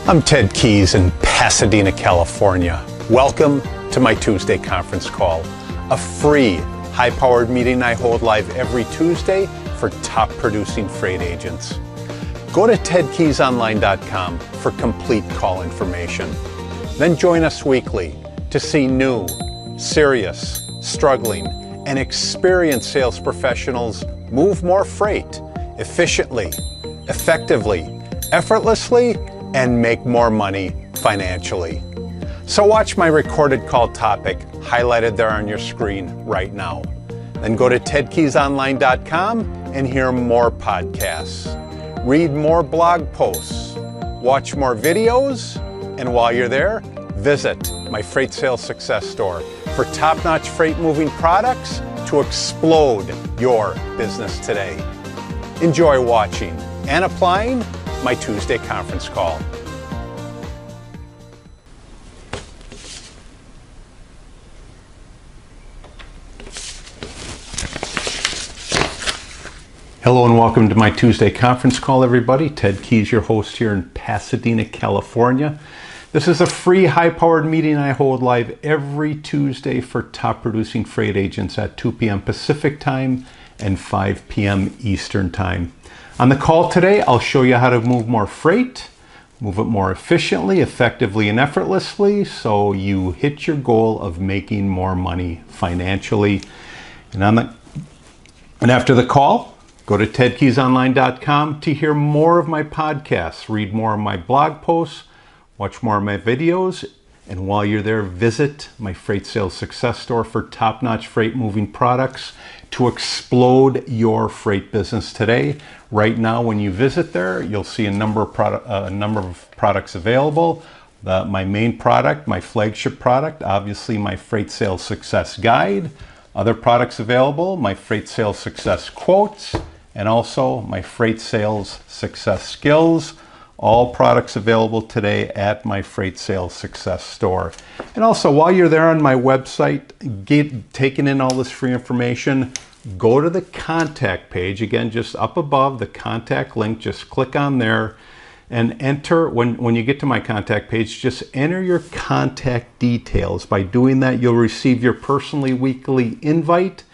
I'm Ted Keys in Pasadena, California. Welcome to my Tuesday conference call, a free, high-powered meeting I hold live every Tuesday for top-producing freight agents. Go to tedkeysonline.com for complete call information. Then join us weekly to see new, serious, struggling, and experienced sales professionals move more freight efficiently, effectively, effortlessly, and make more money financially. So watch my recorded call topic highlighted there on your screen right now. Then go to tedkeysonline.com and hear more podcasts, read more blog posts, watch more videos, and while you're there, visit my Freight Sales Success Store for top-notch freight moving products to explode your business today. Enjoy watching and applying my Tuesday conference call. Hello and welcome to my Tuesday conference call, everybody. Ted Keys, your host here in Pasadena, California. This is a free high-powered meeting I hold live every Tuesday for top-producing freight agents at 2 p.m. Pacific time and 5 p.m. Eastern time. On the call today, I'll show you how to move more freight, move it more efficiently, effectively, and effortlessly so you hit your goal of making more money financially. And after the call, go to tedkeysonline.com to hear more of my podcasts, read more of my blog posts, watch more of my videos, and while you're there, visit my Freight Sales Success Store for top-notch freight moving products to explode your freight business today. Right now, when you visit there, you'll see a number of products available. My main product, my flagship product, obviously my Freight Sales Success Guide. Other products available, my Freight Sales Success Quotes, and also my Freight Sales Success Skills. All products available today at my Freight Sales Success Store. And also, while you're there on my website, taking in all this free information, go to the contact page. Again, just up above the contact link, just click on there and enter, when you get to my contact page, just enter your contact details. By doing that, you'll receive your personally weekly invite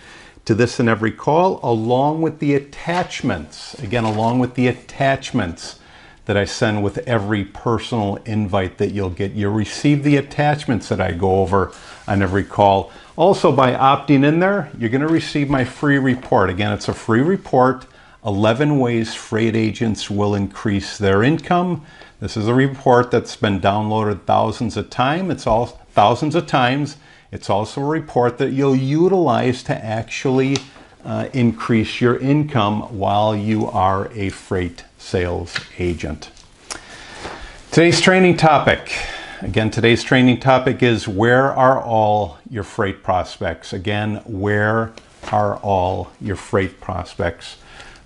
to this and every call, along with the attachments. Again, along with the attachments that I send with every personal invite that you'll get. You'll receive the attachments that I go over on every call. Also, by opting in there, you're going to receive my free report. Again, it's a free report, 11 ways freight agents will increase their income. This is a report that's been downloaded thousands of times. It's also a report that you'll utilize to actually increase your income while you are a freight sales agent. Today's training topic is, where are all your freight prospects? Again, where are all your freight prospects?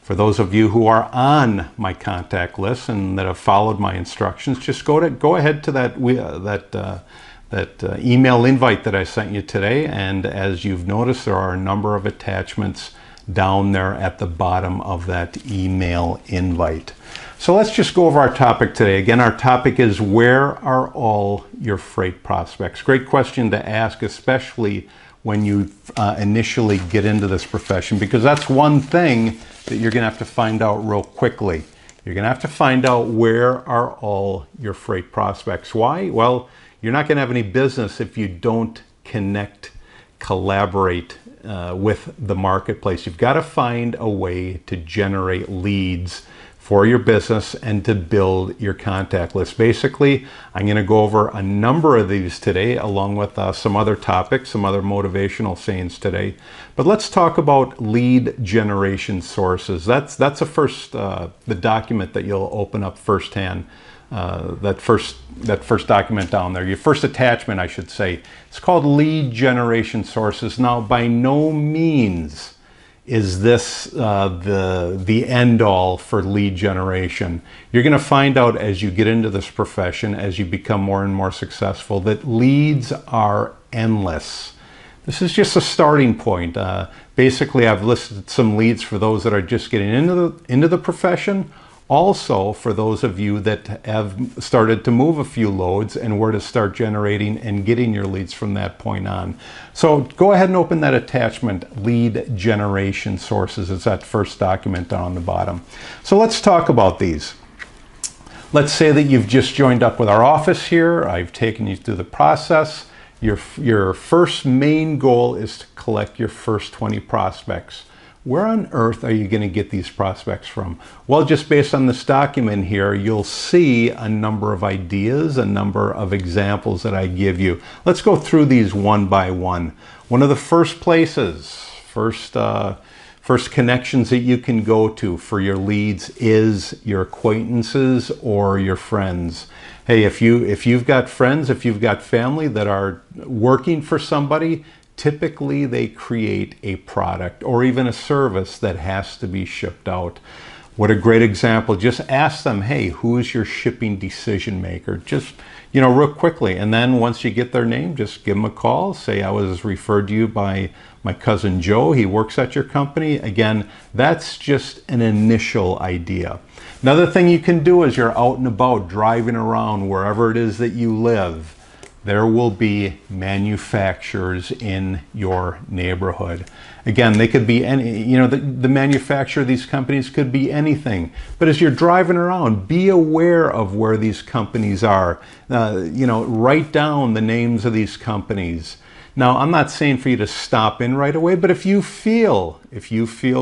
For those of you who are on my contact list and that have followed my instructions, just go ahead to that email invite that I sent you today, and as you've noticed, there are a number of attachments down there at the bottom of that email invite. So let's just go over our topic today. Again, our topic is, where are all your freight prospects? Great question to ask, especially when you initially get into this profession, because that's one thing that you're going to have to find out real quickly. You're going to have to find out, where are all your freight prospects? Why? Well, you're not going to have any business if you don't collaborate with the marketplace. You've got to find a way to generate leads for your business and to build your contact list. Basically, I'm going to go over a number of these today, along with some other topics, some other motivational sayings today. But let's talk about lead generation sources. That's the document that you'll open up firsthand. That first document down there, your first attachment, I should say. It's called lead generation sources. Now, by no means is this the end all for lead generation. You're going to find out as you get into this profession, as you become more and more successful, that leads are endless. This is just a starting point. Basically, I've listed some leads for those that are just getting into the profession, Also, for those of you that have started to move a few loads and where to start generating and getting your leads from that point on. So go ahead and open that attachment, lead generation sources. It's that first document down on the bottom. So let's talk about these. Let's say that you've just joined up with our office here. I've taken you through the process. Your first main goal is to collect your first 20 prospects. Where on earth are you going to get these prospects from? Well, just based on this document here, you'll see a number of ideas, a number of examples that I give you. Let's go through these one by one. One of the first places, first connections that you can go to for your leads is your acquaintances or your friends. Hey, if you've got friends, if you've got family that are working for somebody, typically they create a product or even a service that has to be shipped out. What a great example. Just ask them, hey, who is your shipping decision maker? Just, real quickly. And then once you get their name, just give them a call. Say, I was referred to you by my cousin Joe. He works at your company. Again, that's just an initial idea. Another thing you can do is you're out and about driving around wherever it is that you live. There will be manufacturers in your neighborhood. Again, they could be any, the manufacturer of these companies could be anything. But as you're driving around, be aware of where these companies are. Write down the names of these companies. Now, I'm not saying for you to stop in right away, but if you feel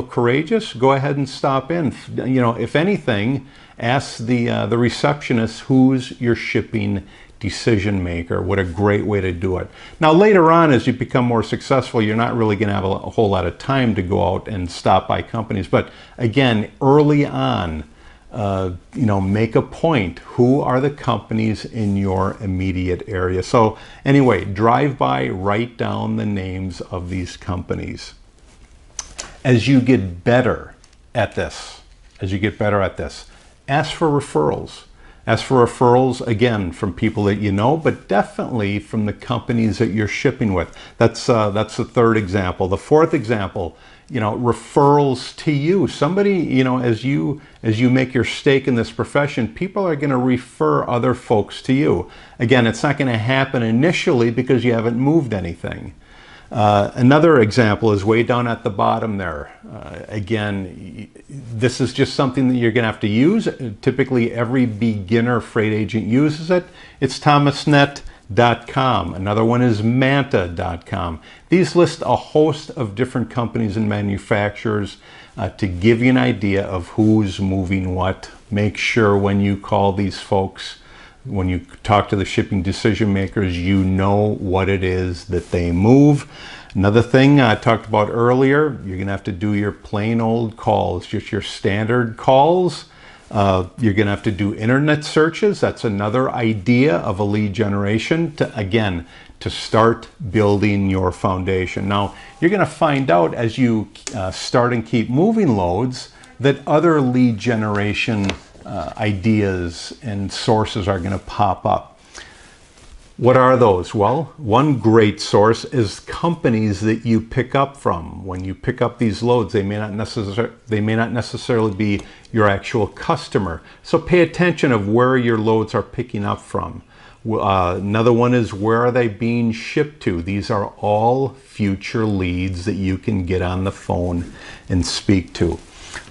courageous, go ahead and stop in. If anything, ask the receptionist who's your shipping decision maker. What a great way to do it. Now later on, as you become more successful, you're not really going to have a whole lot of time to go out and stop by companies. But again, early on, make a point. Who are the companies in your immediate area? So anyway, drive by, write down the names of these companies. As you get better at this, ask for referrals. Ask for referrals, again, from people that you know, but definitely from the companies that you're shipping with. That's the third example. The fourth example, referrals to you. Somebody, as you make your stake in this profession, people are going to refer other folks to you. Again, it's not going to happen initially because you haven't moved anything. Another example is way down at the bottom there. Again, this is just something that you're going to have to use. Typically, every beginner freight agent uses it. It's thomasnet.com. Another one is manta.com. These list a host of different companies and manufacturers to give you an idea of who's moving what. Make sure when you call these folks, when you talk to the shipping decision makers, you know what it is that they move. Another thing I talked about earlier, you're going to have to do your plain old calls, just your standard calls. You're going to have to do internet searches. That's another idea of a lead generation to start building your foundation. Now, you're going to find out as you start and keep moving loads that other lead generation ideas and sources are going to pop up. What are those? Well, one great source is companies that you pick up from. When you pick up these loads, they may not necessarily be your actual customer. So pay attention of where your loads are picking up from. Another one is, where are they being shipped to? These are all future leads that you can get on the phone and speak to.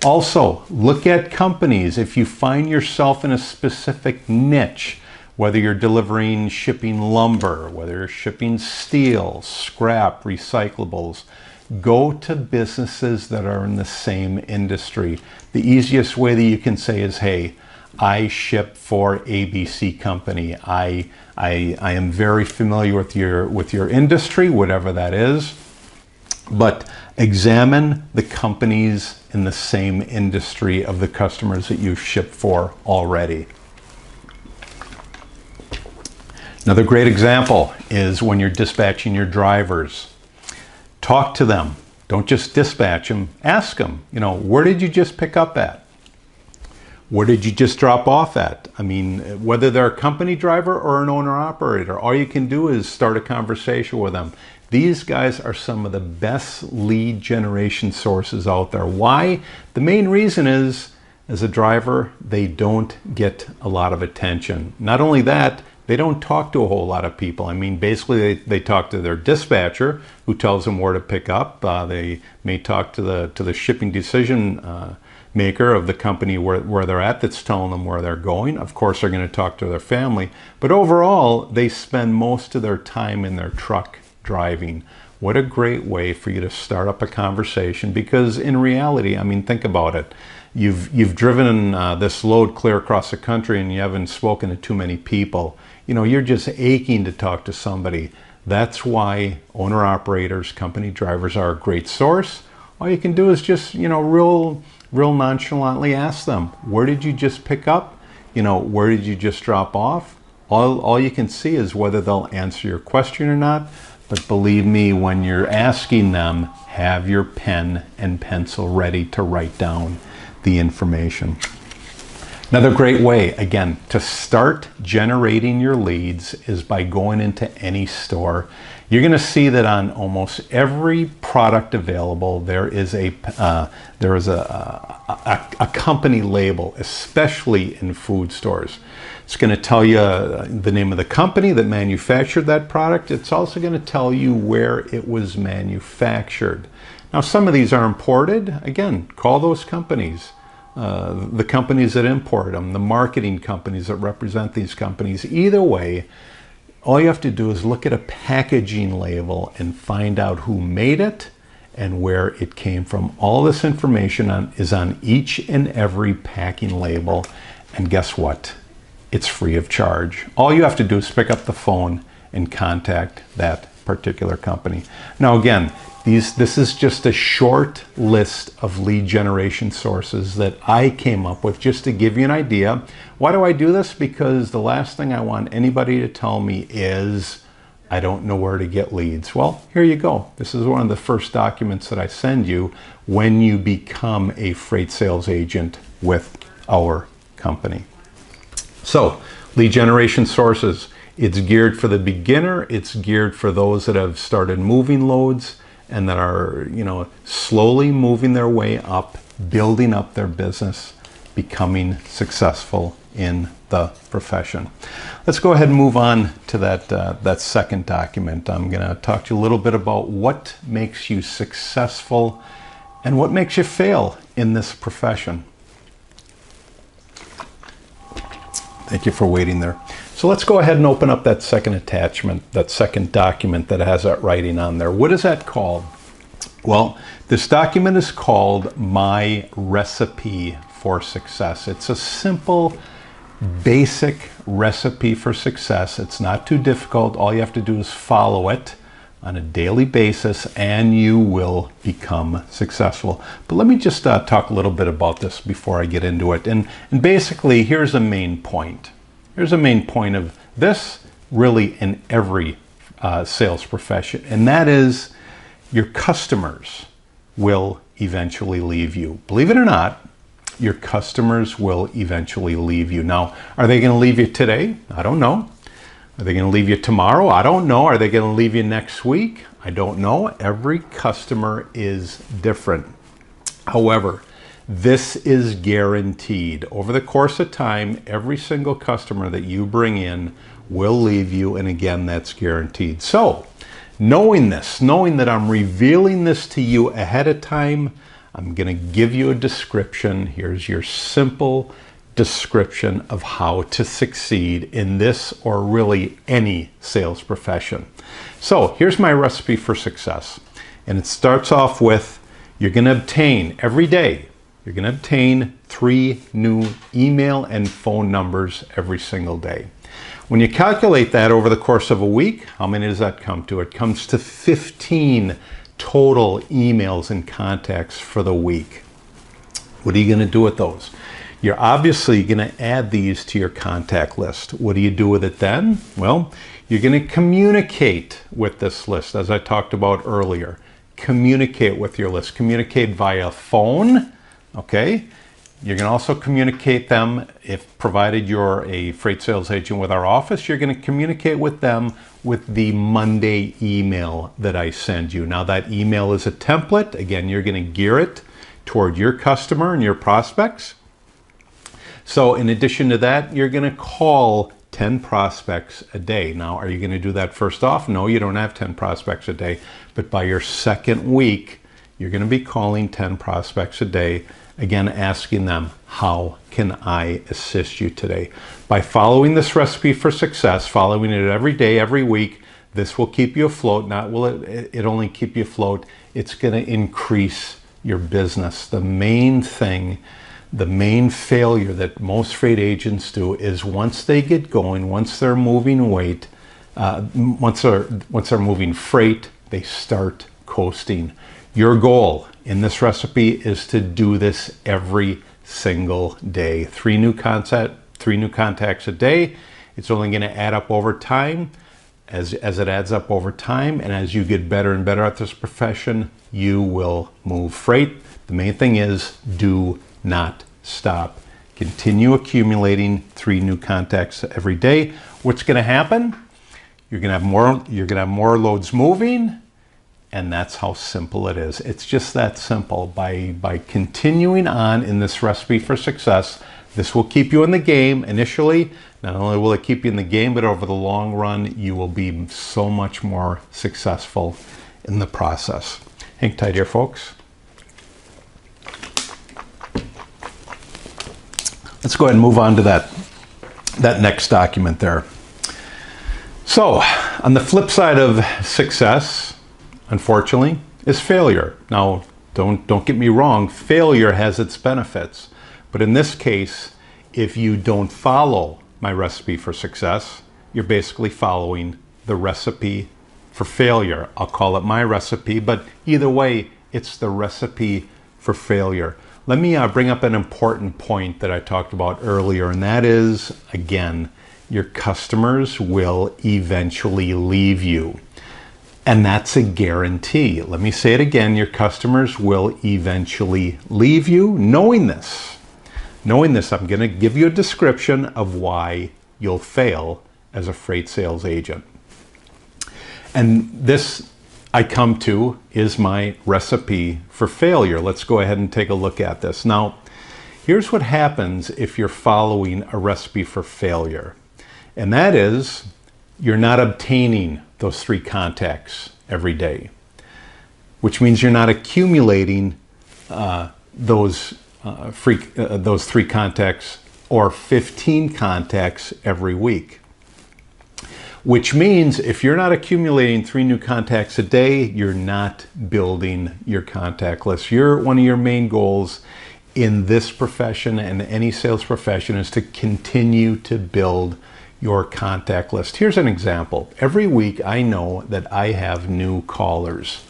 Also, look at companies. If you find yourself in a specific niche, whether you're delivering shipping lumber, whether you're shipping steel, scrap, recyclables, go to businesses that are in the same industry. The easiest way that you can say is, hey, I ship for ABC company. I am very familiar with your industry, whatever that is. But examine the companies in the same industry of the customers that you've shipped for already. Another great example is when you're dispatching your drivers. Talk to them. Don't just dispatch them. Ask them, where did you just pick up at? Where did you just drop off at? I mean, whether they're a company driver or an owner-operator, all you can do is start a conversation with them. These guys are some of the best lead generation sources out there. Why? The main reason is as a driver, they don't get a lot of attention. Not only that, they don't talk to a whole lot of people. I mean, basically, they talk to their dispatcher, who tells them where to pick up. They may talk to the shipping decision maker of the company where they're at, that's telling them where they're going. Of course, they're going to talk to their family. But overall, they spend most of their time in their truck driving. What a great way for you to start up a conversation, because in reality, I mean, think about it. You've driven this load clear across the country and you haven't spoken to too many people. You know, you're just aching to talk to somebody. That's why owner-operators, company drivers are a great source. All you can do is just, you know, real nonchalantly ask them, where did you just pick up? You know, where did you just drop off? All you can see is whether they'll answer your question or not. But believe me, when you're asking them, have your pen and pencil ready to write down the information. Another great way, again, to start generating your leads is by going into any store. You're going to see that on almost every product available, there is a company label, especially in food stores. It's going to tell you the name of the company that manufactured that product. It's also going to tell you where it was manufactured. Now, some of these are imported. Again, call those companies. The companies that import them, the marketing companies that represent these companies. Either way, all you have to do is look at a packaging label and find out who made it and where it came from. All this information is on each and every packing label. And guess what? It's free of charge. All you have to do is pick up the phone and contact that particular company. Now again, this is just a short list of lead generation sources that I came up with just to give you an idea. Why do I do this? Because the last thing I want anybody to tell me is, I don't know where to get leads. Well, here you go. This is one of the first documents that I send you when you become a freight sales agent with our company. So, lead generation sources. It's geared for the beginner. It's geared for those that have started moving loads and that are, you know, slowly moving their way up, building up their business, becoming successful in the profession. Let's go ahead and move on to that second document. I'm going to talk to you a little bit about what makes you successful and what makes you fail in this profession. Thank you for waiting there. So let's go ahead and open up that second attachment, that second document that has that writing on there. What is that called? Well, this document is called My Recipe for Success. It's a simple, basic recipe for success. It's not too difficult. All you have to do is follow it on a daily basis and you will become successful. But let me just talk a little bit about this before I get into it. And basically, here's a main point. Here's a main point of this, really in every sales profession, and that is your customers will eventually leave you. Believe it or not, your customers will eventually leave you. Now, are they going to leave you today? I don't know. Are they going to leave you tomorrow? I don't know. Are they going to leave you next week? I don't know. Every customer is different. However, this is guaranteed. Over the course of time, every single customer that you bring in will leave you, and again, that's guaranteed. So, knowing this, knowing that I'm revealing this to you ahead of time, I'm going to give you a description. Here's your simple description of how to succeed in this or really any sales profession. So, here's my recipe for success. And it starts off with, you're going to obtain every day, you're going to obtain 3 new email and phone numbers every single day. When you calculate that over the course of a week, how many does that come to? It comes to 15 total emails and contacts for the week. What are you going to do with those? You're obviously going to add these to your contact list. What do you do with it then? Well, you're going to communicate with this list, as I talked about earlier. Communicate with your list. Communicate via phone. Okay, you're going to also communicate them, if provided you're a freight sales agent with our office, you're going to communicate with them with the Monday email that I send you. Now that email is a template. Again, you're going to gear it toward your customer and your prospects. So in addition to that, you're going to call 10 prospects a day. Now, are you going to do that first off? No, you don't have 10 prospects a day. But by your second week, you're going to be calling 10 prospects a day. Again, asking them, how can I assist you today? By following this recipe for success, following it every day, every week, this will keep you afloat. Not will it only keep you afloat, it's going to increase your business. The main thing, the main failure that most freight agents do is once they get going, once they're moving weight, once they're moving freight, they start coasting. Your goal in this recipe is to do this every single day. 3 new contacts a day. It's only going to add up over time. As it adds up over time, and as you get better and better at this profession, you will move freight. The main thing is, do not stop. Continue accumulating 3 new contacts every day. What's going to happen? You're going to have more loads moving, and that's how simple it is. It's just that simple. By continuing on in this recipe for success, this will keep you in the game initially. Not only will it keep you in the game, but over the long run, you will be so much more successful in the process. Hang tight here, folks. Let's go ahead and move on to that next document there. So, on the flip side of success, unfortunately, is failure. Now, don't get me wrong, failure has its benefits. But in this case, if you don't follow my recipe for success, you're basically following the recipe for failure. I'll call it my recipe, but either way, it's the recipe for failure. Let me bring up an important point that I talked about earlier, and that is, again, your customers will eventually leave you. And that's a guarantee. Let me say it again, your customers will eventually leave you. Knowing this, I'm going to give you a description of why you'll fail as a freight sales agent. And this, I come to, is my recipe for failure. Let's go ahead and take a look at this. Now, here's what happens if you're following a recipe for failure. And that is, you're not obtaining those 3 contacts every day, which means you're not accumulating those 3 contacts or 15 contacts every week. Which means if you're not accumulating 3 new contacts a day, you're not building your contact list. One of your main goals in this profession and any sales profession is to continue to build your contact list. Here's an example. Every week I know that I have new callers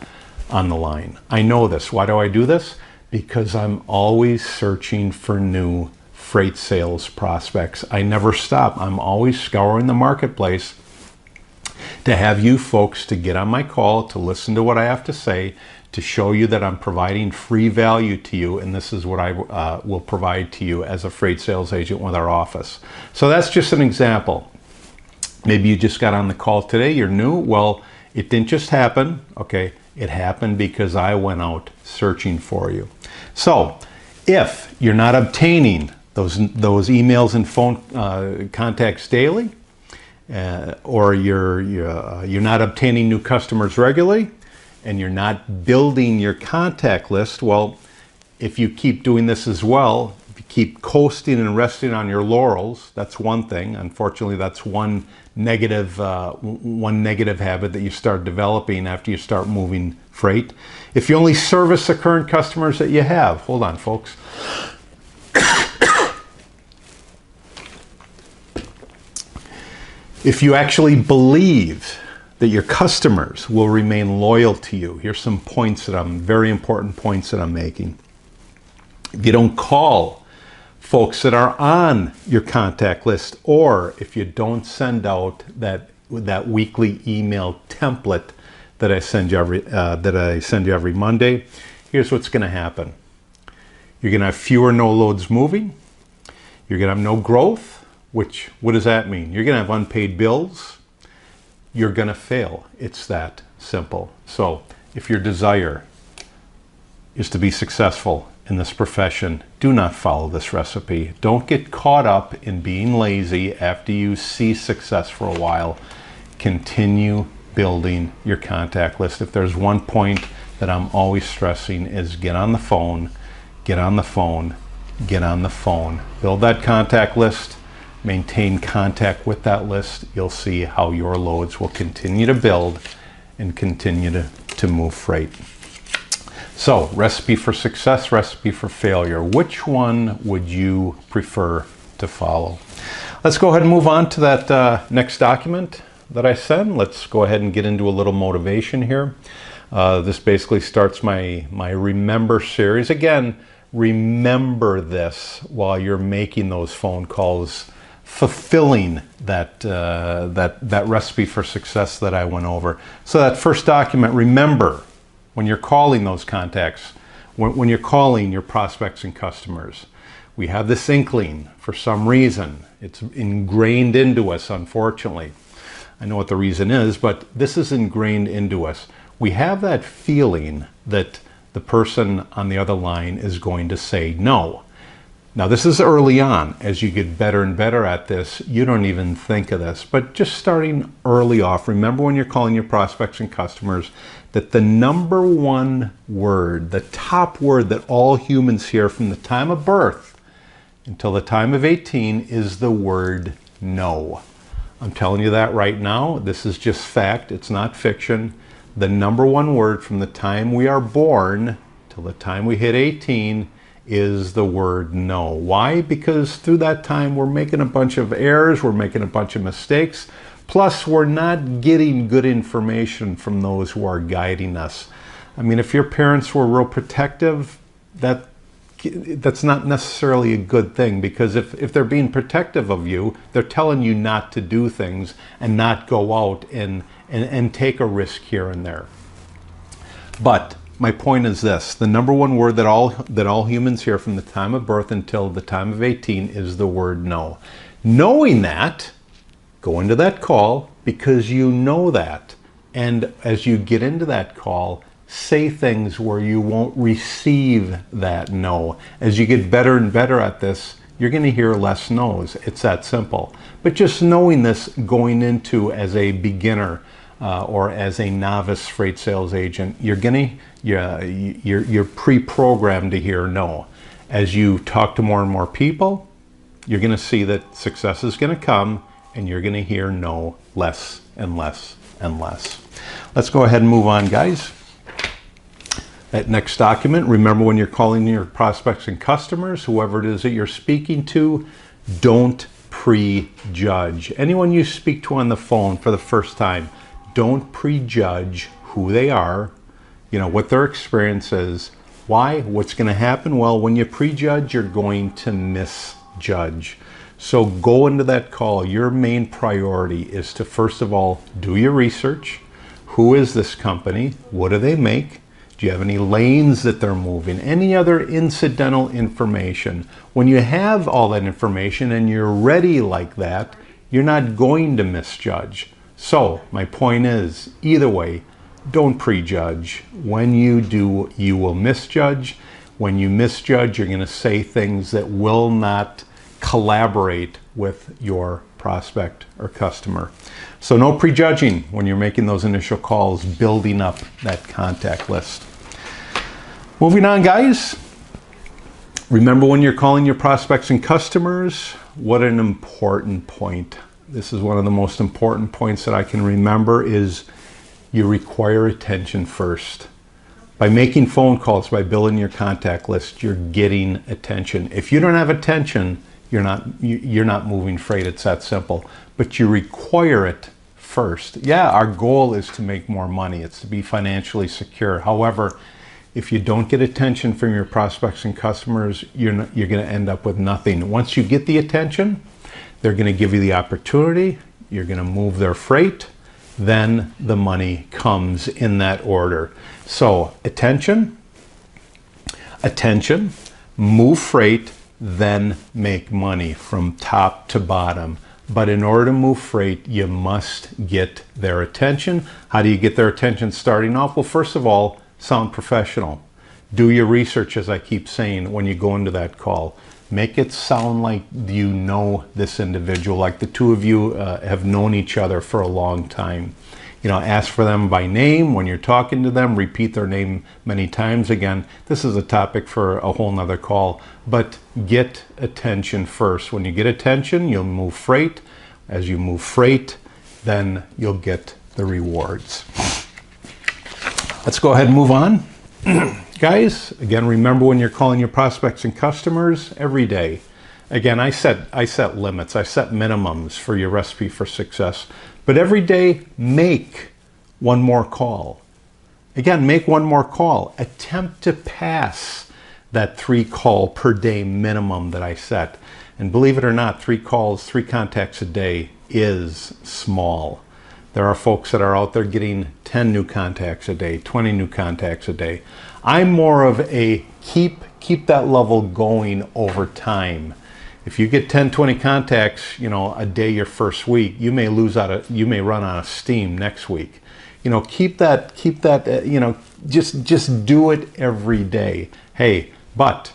on the line. I know this. Why do I do this? Because I'm always searching for new freight sales prospects. I never stop. I'm always scouring the marketplace to have you folks to get on my call, to listen to what I have to say, to show you that I'm providing free value to you, and this is what I will provide to you as a freight sales agent with our office. So that's just an example. Maybe you just got on the call today, you're new. Well, it didn't just happen, okay? It happened because I went out searching for you. So if you're not obtaining those emails and phone contacts daily, or you're not obtaining new customers regularly, and you're not building your contact list, well, if you keep doing this as well, if you keep coasting and resting on your laurels, that's one thing. Unfortunately, that's one negative habit that you start developing after you start moving freight. If you only service the current customers that you have, hold on, folks. If you actually believe that your customers will remain loyal to you, here's some points very important points that I'm making. If you don't call folks that are on your contact list, or if you don't send out that weekly email template that I send you every Monday, here's what's going to happen. You're going to have fewer no loads moving. You're going to have no growth. What does that mean? You're going to have unpaid bills. You're going to fail. It's that simple. So if your desire is to be successful in this profession, do not follow this recipe. Don't get caught up in being lazy after you see success for a while. Continue building your contact list. If there's one point that I'm always stressing is get on the phone, get on the phone, get on the phone. Build that contact list, maintain contact with that list. You'll see how your loads will continue to build and continue to move freight. So, recipe for success, recipe for failure. Which one would you prefer to follow? Let's go ahead and move on to that next document that I send. Let's go ahead and get into a little motivation here. This basically starts my Remember series. Again, remember this while you're making those phone calls, fulfilling that recipe for success that I went over. So that first document, remember, when you're calling those contacts, when you're calling your prospects and customers, we have this inkling for some reason. It's ingrained into us, unfortunately. I know what the reason is, but this is ingrained into us. We have that feeling that the person on the other line is going to say no. Now, this is early on. As you get better and better at this, you don't even think of this. But just starting early off, remember when you're calling your prospects and customers that the number one word, the top word that all humans hear from the time of birth until the time of 18 is the word no. I'm telling you that right now. This is just fact. It's not fiction. The number one word from the time we are born till the time we hit 18 is the word no. Why? Because through that time we're making a bunch of errors, we're making a bunch of mistakes, plus we're not getting good information from those who are guiding us. I mean, if your parents were real protective, that's not necessarily a good thing, because if they're being protective of you, they're telling you not to do things and not go out and take a risk here and there. But my point is this: the number one word that all humans hear from the time of birth until the time of 18 is the word no. Knowing that, go into that call because you know that. And as you get into that call, say things where you won't receive that no. As you get better and better at this, you're going to hear less no's. It's that simple. But just knowing this going into as a beginner or as a novice freight sales agent, you're pre-programmed to hear no. As you talk to more and more people, you're going to see that success is going to come, and you're going to hear no less and less and less. Let's go ahead and move on, guys. That next document, remember when you're calling your prospects and customers, whoever it is that you're speaking to, don't prejudge. Anyone you speak to on the phone for the first time, don't prejudge who they are, what their experience is. Why? What's going to happen? Well, when you prejudge, you're going to misjudge. So go into that call. Your main priority is to, first of all, do your research. Who is this company? What do they make? Do you have any lanes that they're moving? Any other incidental information? When you have all that information and you're ready like that, you're not going to misjudge. So my point is, either way, don't prejudge. When you do, you will misjudge. When you misjudge, you're going to say things that will not collaborate with your prospect or customer. So no prejudging when you're making those initial calls, building up that contact list. Moving on, guys. Remember when you're calling your prospects and customers, what an important point. This is one of the most important points that I can remember is you require attention first. By making phone calls, by building your contact list, you're getting attention. If you don't have attention, you're not moving freight. It's that simple. But you require it first. Yeah, our goal is to make more money. It's to be financially secure. However, if you don't get attention from your prospects and customers, you're going to end up with nothing. Once you get the attention, they're going to give you the opportunity. You're going to move their freight. Then the money comes in that order. So attention, move freight, then make money from top to bottom. But in order to move freight, you must get their attention. How do you get their attention starting off? Well, first of all, sound professional. Do your research, as I keep saying, when you go into that call. Make it sound like you know this individual, like the two of you have known each other for a long time. You know, ask for them by name when you're talking to them. Repeat their name many times. Again, this is a topic for a whole nother call, but get attention first. When you get attention, you'll move freight. As you move freight, then you'll get the rewards. Let's go ahead and move on. Guys, again, remember when you're calling your prospects and customers every day. Again, I set limits. I set minimums for your recipe for success. But every day, make one more call. Again, make one more call. Attempt to pass that 3 call per day minimum that I set. And believe it or not, 3 calls, 3 contacts a day is small. There are folks that are out there getting 10 new contacts a day, 20 new contacts a day. I'm more of a keep that level going over time. If you get 10, 20 contacts, you know, a day your first week, you may run out of steam next week. You know, keep that, you know, just do it every day. Hey, but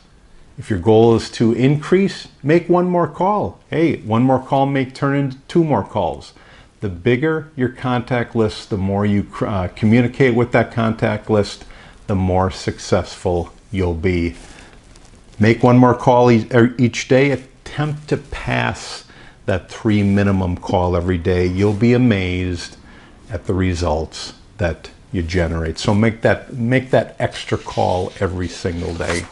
if your goal is to increase, make one more call. Hey, one more call may turn into 2 more calls. The bigger your contact list, the more you communicate with that contact list, the more successful you'll be. Make one more call each day. Attempt to pass that 3 minimum call every day. You'll be amazed at the results that you generate. So make that extra call every single day.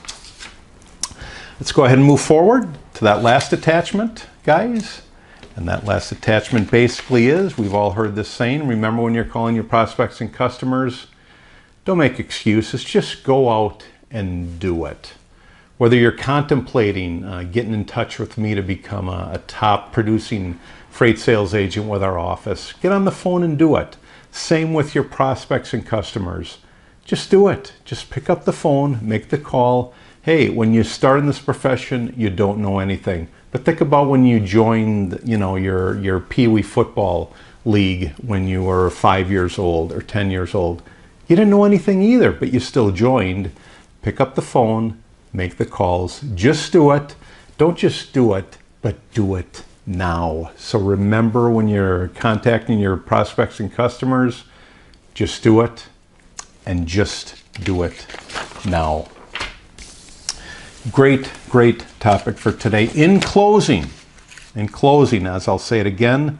Let's go ahead and move forward to that last attachment, guys. And that last attachment basically is, we've all heard this saying, remember when you're calling your prospects and customers, don't make excuses, just go out and do it. Whether you're contemplating getting in touch with me to become a top producing freight sales agent with our office, get on the phone and do it. Same with your prospects and customers. Just do it. Just pick up the phone, make the call. Hey, when you start in this profession, you don't know anything. But think about when you joined, you know, your Pee-wee football league when you were 5 years old or 10 years old. You didn't know anything either, but you still joined. Pick up the phone, make the calls. Just do it. Don't just do it, but do it now. So remember when you're contacting your prospects and customers, just do it, and just do it now. Great topic for today. In closing, as I'll say it again,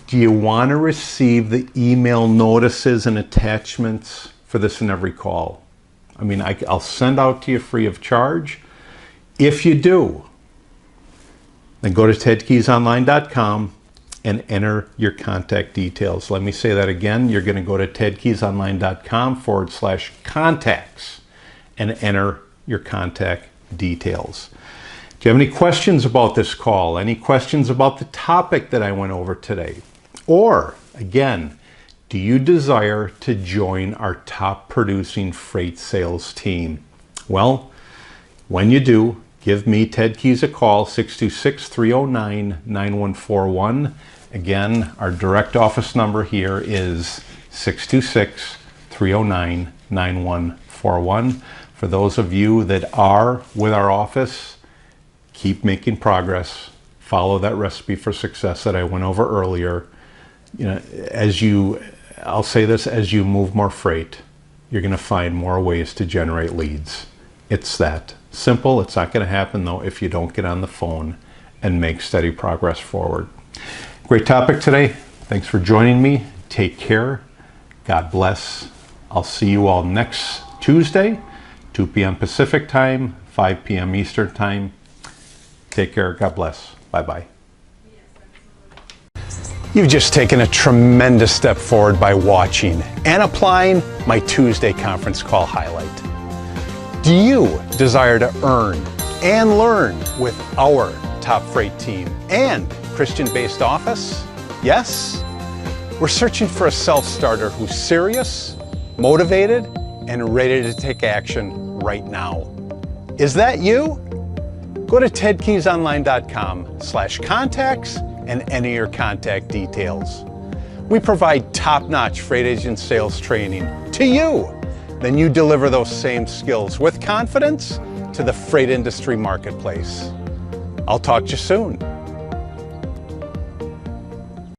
do you want to receive the email notices and attachments for this and every call? I mean, I'll send out to you free of charge. If you do, then go to tedkeysonline.com and enter your contact details. Let me say that again. You're going to go to tedkeysonline.com/contacts and enter your contact details. Do you have any questions about this call? Any questions about the topic that I went over today? Or, again, do you desire to join our top producing freight sales team? Well, when you do, give me, Ted Keys, a call, 626-309-9141. Again, our direct office number here is 626-309-9141. For those of you that are with our office, keep making progress. Follow that recipe for success that I went over earlier. You know, I'll say this, as you move more freight, you're going to find more ways to generate leads. It's that simple. It's not going to happen, though, if you don't get on the phone and make steady progress forward. Great topic today. Thanks for joining me. Take care. God bless. I'll see you all next Tuesday, 2 p.m. Pacific time, 5 p.m. Eastern time. Take care. God bless. Bye-bye. You've just taken a tremendous step forward by watching and applying my Tuesday conference call highlight. Do you desire to earn and learn with our top freight team and Christian-based office? Yes? We're searching for a self-starter who's serious, motivated, and ready to take action right now. Is that you? Go to tedkeysonline.com/contacts and enter your contact details. We provide top-notch freight agent sales training to you then you deliver those same skills with confidence to the freight industry marketplace. I'll talk to you soon.